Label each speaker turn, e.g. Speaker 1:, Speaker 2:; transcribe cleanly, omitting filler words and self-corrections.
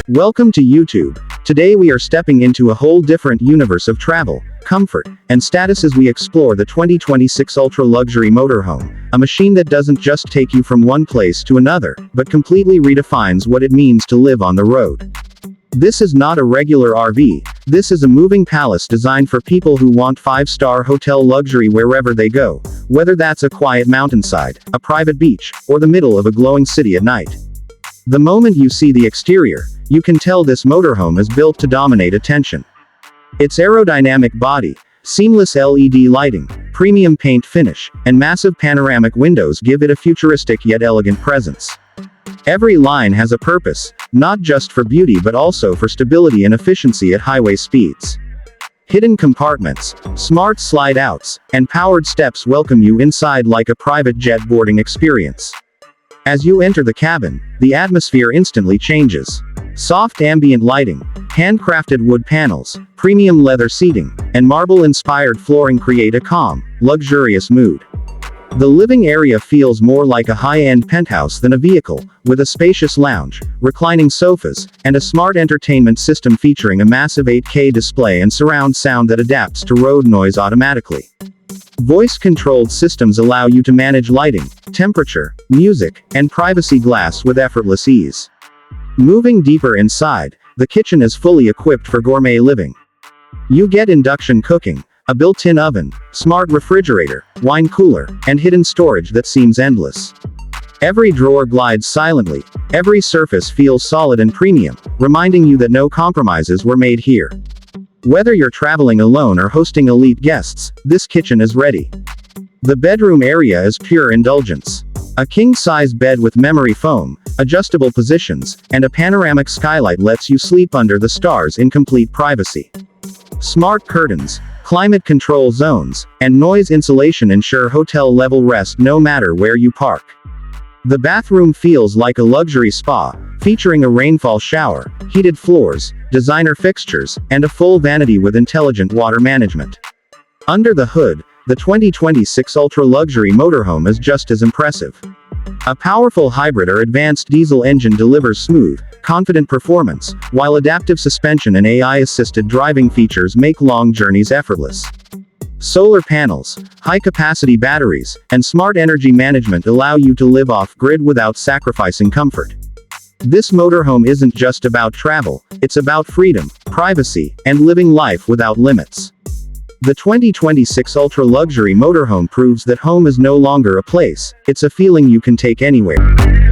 Speaker 1: Welcome to YouTube. Today we are stepping into a whole different universe of travel, comfort, and status as we explore the 2026 Ultra-Luxury Motorhome, a machine that doesn't just take you from one place to another, but completely redefines what it means to live on the road. This is not a regular RV, this is a moving palace designed for people who want five-star hotel luxury wherever they go, whether that's a quiet mountainside, a private beach, or the middle of a glowing city at night. The moment you see the exterior, you can tell this motorhome is built to dominate attention. Its aerodynamic body, seamless LED lighting, premium paint finish, and massive panoramic windows give it a futuristic yet elegant presence. Every line has a purpose, not just for beauty but also for stability and efficiency at highway speeds. Hidden compartments, smart slide-outs, and powered steps welcome you inside like a private jet boarding experience. As you enter the cabin, the atmosphere instantly changes. Soft ambient lighting, handcrafted wood panels, premium leather seating, and marble-inspired flooring create a calm, luxurious mood. The living area feels more like a high-end penthouse than a vehicle, with a spacious lounge, reclining sofas, and a smart entertainment system featuring a massive 8K display and surround sound that adapts to road noise automatically. Voice-controlled systems allow you to manage lighting, temperature, music, and privacy glass with effortless ease. Moving deeper inside, the kitchen is fully equipped for gourmet living. You get induction cooking, a built-in oven, smart refrigerator, wine cooler, and hidden storage that seems endless. Every drawer glides silently, every surface feels solid and premium, reminding you that no compromises were made here. Whether you're traveling alone or hosting elite guests, this kitchen is ready. The bedroom area is pure indulgence. A king-size bed with memory foam, adjustable positions, and a panoramic skylight lets you sleep under the stars in complete privacy. Smart curtains, climate control zones, and noise insulation ensure hotel-level rest no matter where you park. The bathroom feels like a luxury spa, featuring a rainfall shower, heated floors, designer fixtures, and a full vanity with intelligent water management. Under the hood, the 2026 Ultra-Luxury Motorhome is just as impressive. A powerful hybrid or advanced diesel engine delivers smooth, confident performance, while adaptive suspension and AI-assisted driving features make long journeys effortless. Solar panels, high-capacity batteries, and smart energy management allow you to live off-grid without sacrificing comfort. This motorhome isn't just about travel, it's about freedom, privacy, and living life without limits. The 2026 Ultra-Luxury Motorhome proves that home is no longer a place, it's a feeling you can take anywhere.